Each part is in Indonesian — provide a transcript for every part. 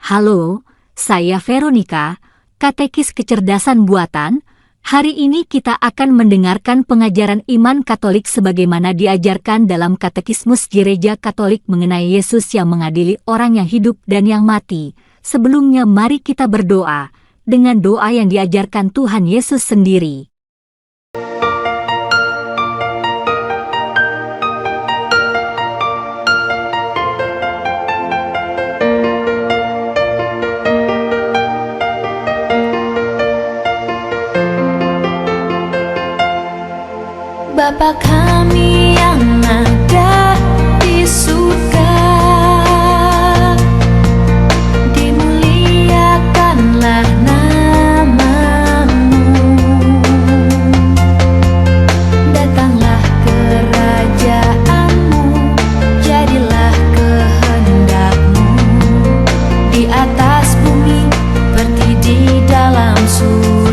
Halo, saya Veronica, katekis kecerdasan buatan. Hari ini kita akan mendengarkan pengajaran iman Katolik sebagaimana diajarkan dalam Katekismus Gereja Katolik mengenai Yesus yang mengadili orang yang hidup dan yang mati. Sebelumnya mari kita berdoa dengan doa yang diajarkan Tuhan Yesus sendiri. Bapa kami yang ada di surga, dimuliakanlah nama-Mu. Datanglah kerajaan-Mu, jadilah kehendak-Mu di atas bumi seperti di dalam surga.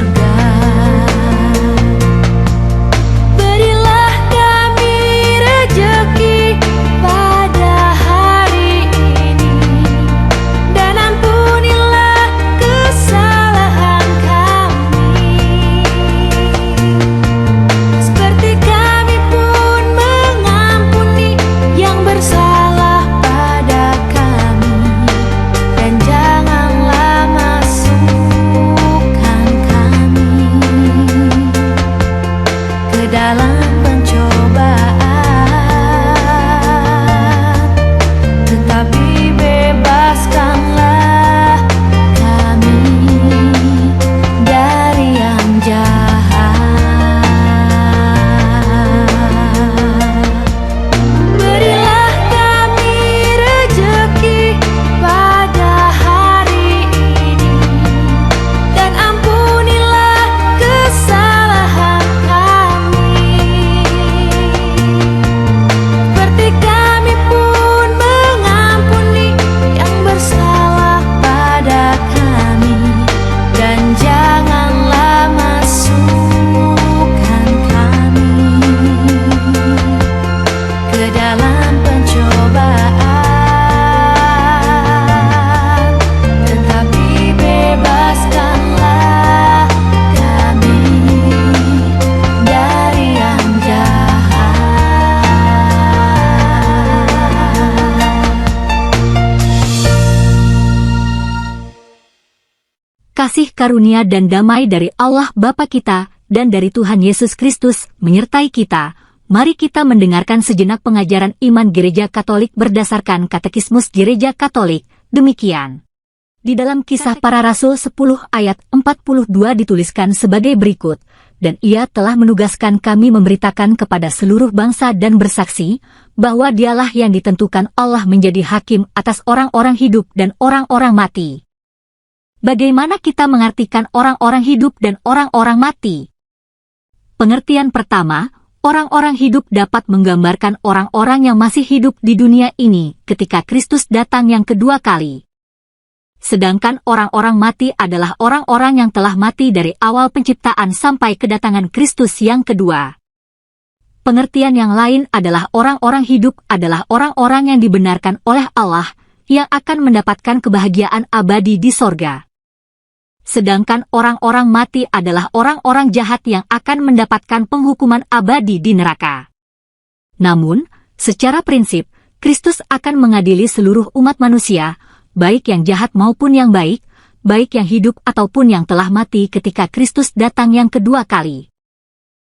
Kasih karunia dan damai dari Allah Bapa kita dan dari Tuhan Yesus Kristus menyertai kita. Mari kita mendengarkan sejenak pengajaran iman Gereja Katolik berdasarkan Katekismus Gereja Katolik. Demikian. Di dalam Kisah Para Rasul 10 ayat 42 dituliskan sebagai berikut, dan ia telah menugaskan kami memberitakan kepada seluruh bangsa dan bersaksi, bahwa dialah yang ditentukan Allah menjadi hakim atas orang-orang hidup dan orang-orang mati. Bagaimana kita mengartikan orang-orang hidup dan orang-orang mati? Pengertian pertama, orang-orang hidup dapat menggambarkan orang-orang yang masih hidup di dunia ini ketika Kristus datang yang kedua kali. Sedangkan orang-orang mati adalah orang-orang yang telah mati dari awal penciptaan sampai kedatangan Kristus yang kedua. Pengertian yang lain adalah orang-orang hidup adalah orang-orang yang dibenarkan oleh Allah, yang akan mendapatkan kebahagiaan abadi di sorga. Sedangkan orang-orang mati adalah orang-orang jahat yang akan mendapatkan penghukuman abadi di neraka. Namun, secara prinsip, Kristus akan mengadili seluruh umat manusia, baik yang jahat maupun yang baik yang hidup ataupun yang telah mati ketika Kristus datang yang kedua kali.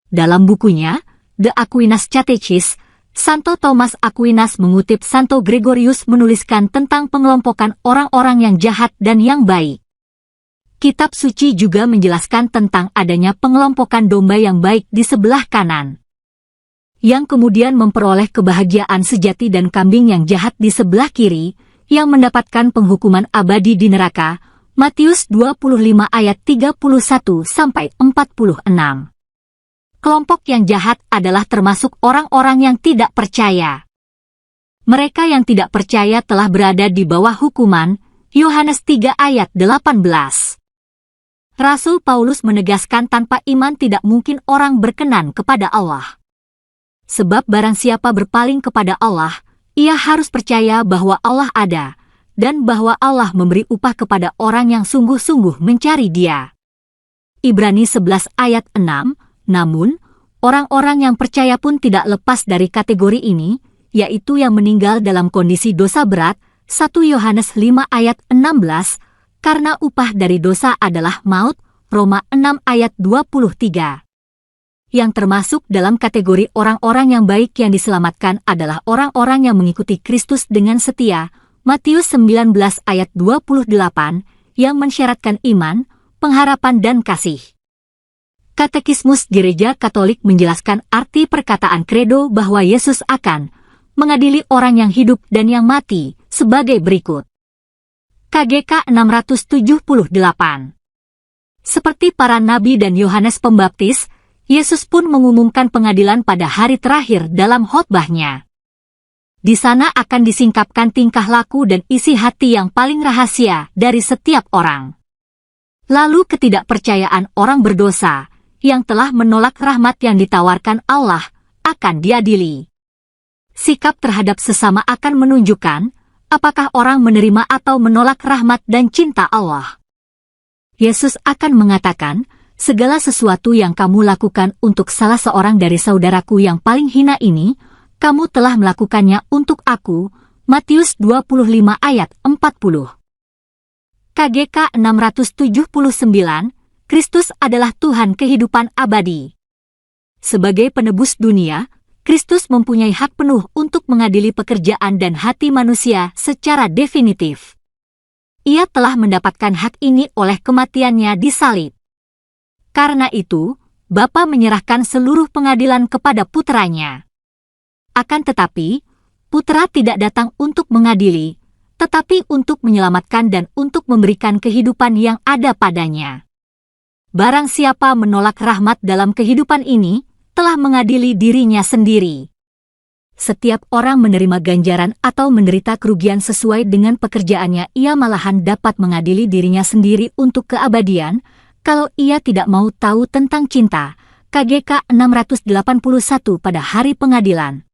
Dalam bukunya, The Aquinas Catechism, Santo Thomas Aquinas mengutip Santo Gregorius menuliskan tentang pengelompokan orang-orang yang jahat dan yang baik. Kitab suci juga menjelaskan tentang adanya pengelompokan domba yang baik di sebelah kanan, yang kemudian memperoleh kebahagiaan sejati, dan kambing yang jahat di sebelah kiri, yang mendapatkan penghukuman abadi di neraka. Matius 25 ayat 31-46. Kelompok yang jahat adalah termasuk orang-orang yang tidak percaya. Mereka yang tidak percaya telah berada di bawah hukuman. Yohanes 3 ayat 18. Rasul Paulus menegaskan tanpa iman tidak mungkin orang berkenan kepada Allah. Sebab barang siapa berpaling kepada Allah, ia harus percaya bahwa Allah ada, dan bahwa Allah memberi upah kepada orang yang sungguh-sungguh mencari Dia. Ibrani 11 ayat 6, namun, orang-orang yang percaya pun tidak lepas dari kategori ini, yaitu yang meninggal dalam kondisi dosa berat, 1 Yohanes 5 ayat 16, karena upah dari dosa adalah maut, Roma 6 ayat 23. Yang termasuk dalam kategori orang-orang yang baik yang diselamatkan adalah orang-orang yang mengikuti Kristus dengan setia, Matius 19 ayat 28, yang mensyaratkan iman, pengharapan dan kasih. Katekismus Gereja Katolik menjelaskan arti perkataan kredo bahwa Yesus akan mengadili orang yang hidup dan yang mati sebagai berikut. KGK 678. Seperti para nabi dan Yohanes Pembaptis, Yesus pun mengumumkan pengadilan pada hari terakhir dalam khotbahnya. Di sana akan disingkapkan tingkah laku dan isi hati yang paling rahasia dari setiap orang. Lalu ketidakpercayaan orang berdosa, yang telah menolak rahmat yang ditawarkan Allah, akan diadili. Sikap terhadap sesama akan menunjukkan, apakah orang menerima atau menolak rahmat dan cinta Allah. Yesus akan mengatakan, segala sesuatu yang kamu lakukan untuk salah seorang dari saudaraku yang paling hina ini, kamu telah melakukannya untuk aku, Matius 25 ayat 40. KGK 679, Kristus adalah Tuhan kehidupan abadi. Sebagai penebus dunia, Kristus mempunyai hak penuh untuk mengadili pekerjaan dan hati manusia secara definitif. Ia telah mendapatkan hak ini oleh kematiannya di salib. Karena itu, Bapa menyerahkan seluruh pengadilan kepada putranya. Akan tetapi, putra tidak datang untuk mengadili, tetapi untuk menyelamatkan dan untuk memberikan kehidupan yang ada padanya. Barang siapa menolak rahmat dalam kehidupan ini, telah mengadili dirinya sendiri. Setiap orang menerima ganjaran atau menderita kerugian sesuai dengan pekerjaannya, ia malahan dapat mengadili dirinya sendiri untuk keabadian, kalau ia tidak mau tahu tentang cinta. KGK 681 pada hari pengadilan.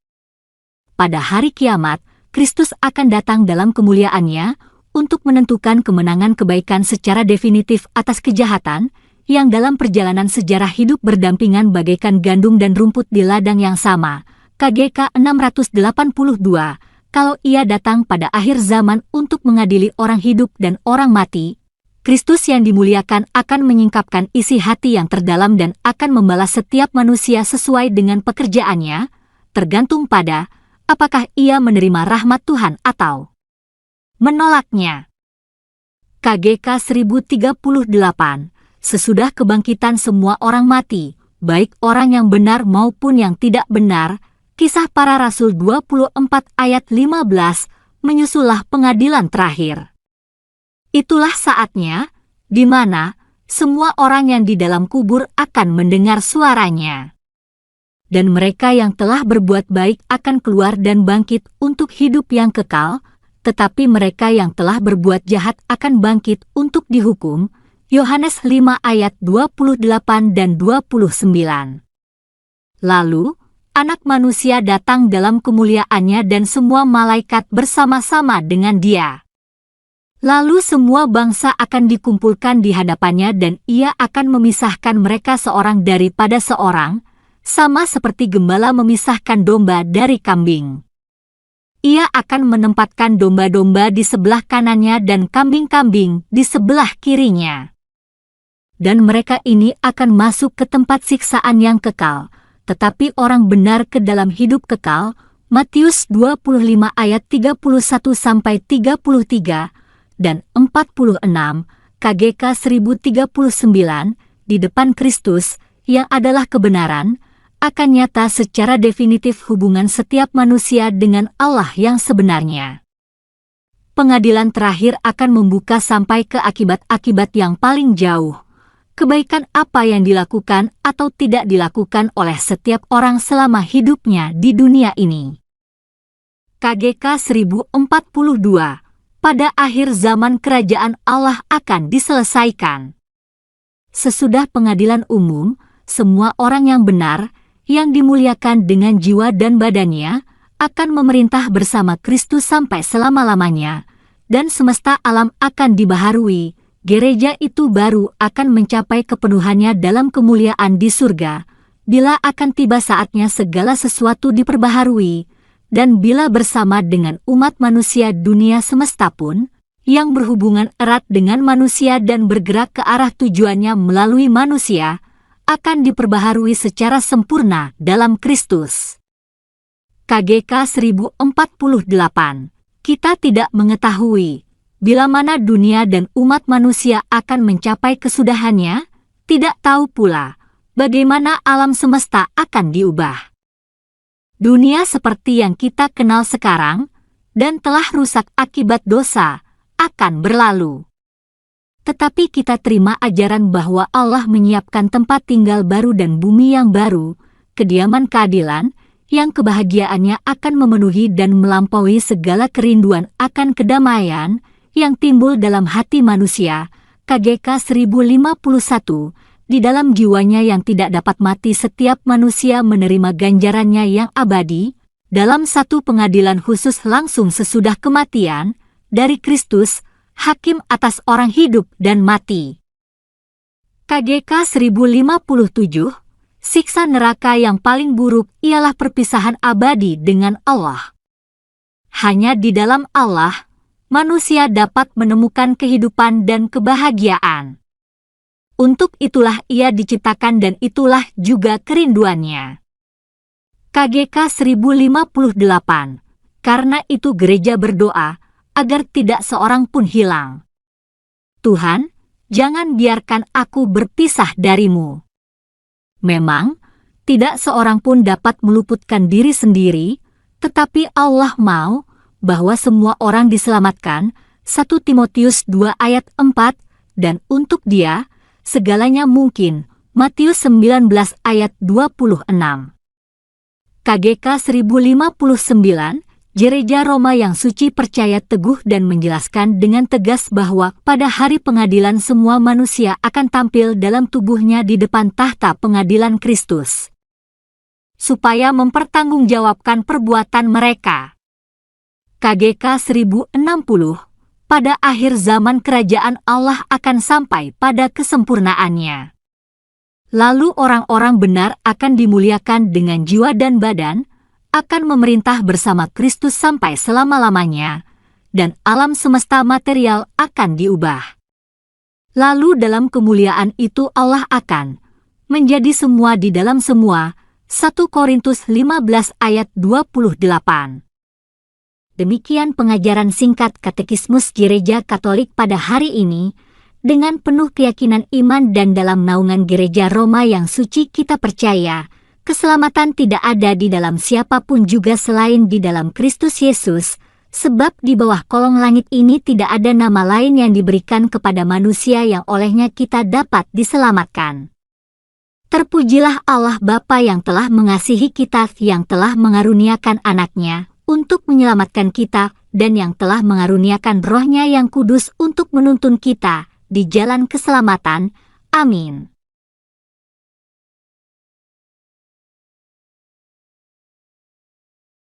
Pada hari kiamat, Kristus akan datang dalam kemuliaannya untuk menentukan kemenangan kebaikan secara definitif atas kejahatan, yang dalam perjalanan sejarah hidup berdampingan bagaikan gandum dan rumput di ladang yang sama. KGK 682, kalau ia datang pada akhir zaman untuk mengadili orang hidup dan orang mati, Kristus yang dimuliakan akan menyingkapkan isi hati yang terdalam dan akan membalas setiap manusia sesuai dengan pekerjaannya, tergantung pada apakah ia menerima rahmat Tuhan atau menolaknya. KGK 1038, sesudah kebangkitan semua orang mati, baik orang yang benar maupun yang tidak benar, Kisah Para Rasul 24 ayat 15, menyusulah pengadilan terakhir. Itulah saatnya, di mana semua orang yang di dalam kubur akan mendengar suaranya. Dan mereka yang telah berbuat baik akan keluar dan bangkit untuk hidup yang kekal, tetapi mereka yang telah berbuat jahat akan bangkit untuk dihukum. Yohanes 5 ayat 28 dan 29. Lalu, Anak Manusia datang dalam kemuliaannya dan semua malaikat bersama-sama dengan Dia. Lalu semua bangsa akan dikumpulkan di hadapannya dan ia akan memisahkan mereka seorang daripada seorang, sama seperti gembala memisahkan domba dari kambing. Ia akan menempatkan domba-domba di sebelah kanannya dan kambing-kambing di sebelah kirinya. Dan mereka ini akan masuk ke tempat siksaan yang kekal, tetapi orang benar ke dalam hidup kekal. Matius 25 ayat 31-33 dan 46, KGK 1039, di depan Kristus, yang adalah kebenaran, akan nyata secara definitif hubungan setiap manusia dengan Allah yang sebenarnya. Pengadilan terakhir akan membuka sampai ke akibat-akibat yang paling jauh. Kebaikan apa yang dilakukan atau tidak dilakukan oleh setiap orang selama hidupnya di dunia ini. KGK 1042, pada akhir zaman kerajaan Allah akan diselesaikan. Sesudah pengadilan umum, semua orang yang benar, yang dimuliakan dengan jiwa dan badannya, akan memerintah bersama Kristus sampai selama-lamanya. dan semesta alam akan dibaharui, gereja itu baru akan mencapai kepenuhannya dalam kemuliaan di surga, bila akan tiba saatnya segala sesuatu diperbaharui, dan bila bersama dengan umat manusia dunia semesta pun, yang berhubungan erat dengan manusia dan bergerak ke arah tujuannya melalui manusia, akan diperbaharui secara sempurna dalam Kristus. KGK 1048. Kita tidak mengetahui bila mana dunia dan umat manusia akan mencapai kesudahannya, tidak tahu pula bagaimana alam semesta akan diubah. Dunia seperti yang kita kenal sekarang dan telah rusak akibat dosa akan berlalu. Tetapi kita terima ajaran bahwa Allah menyiapkan tempat tinggal baru dan bumi yang baru, kediaman keadilan, yang kebahagiaannya akan memenuhi dan melampaui segala kerinduan akan kedamaian yang timbul dalam hati manusia. KGK 1051, di dalam jiwanya yang tidak dapat mati setiap manusia menerima ganjarannya yang abadi, dalam satu pengadilan khusus langsung sesudah kematian, dari Kristus, hakim atas orang hidup dan mati. KGK 1057, siksa neraka yang paling buruk ialah perpisahan abadi dengan Allah. Hanya di dalam Allah, manusia dapat menemukan kehidupan dan kebahagiaan. Untuk itulah ia diciptakan dan itulah juga kerinduannya. KGK 1058, karena itu gereja berdoa, agar tidak seorang pun hilang. Tuhan, jangan biarkan aku berpisah darimu. Memang, tidak seorang pun dapat meluputkan diri sendiri, tetapi Allah mau bahwa semua orang diselamatkan, 1 Timotius 2 ayat 4, dan untuk dia, segalanya mungkin, Matius 19 ayat 26. KGK 1059, Gereja Roma yang suci percaya teguh dan menjelaskan dengan tegas bahwa pada hari pengadilan semua manusia akan tampil dalam tubuhnya di depan tahta pengadilan Kristus, supaya mempertanggungjawabkan perbuatan mereka. KGK 1060, pada akhir zaman kerajaan Allah akan sampai pada kesempurnaannya. Lalu orang-orang benar akan dimuliakan dengan jiwa dan badan, akan memerintah bersama Kristus sampai selama-lamanya, dan alam semesta material akan diubah. Lalu dalam kemuliaan itu Allah akan menjadi semua di dalam semua, 1 Korintus 15 ayat 28. Demikian pengajaran singkat Katekismus Gereja Katolik pada hari ini, dengan penuh keyakinan iman dan dalam naungan Gereja Roma yang suci kita percaya, keselamatan tidak ada di dalam siapapun juga selain di dalam Kristus Yesus, sebab di bawah kolong langit ini tidak ada nama lain yang diberikan kepada manusia yang olehnya kita dapat diselamatkan. Terpujilah Allah Bapa yang telah mengasihi kita, yang telah mengaruniakan anaknya untuk menyelamatkan kita, dan yang telah mengaruniakan Roh-Nya yang kudus untuk menuntun kita di jalan keselamatan. Amin.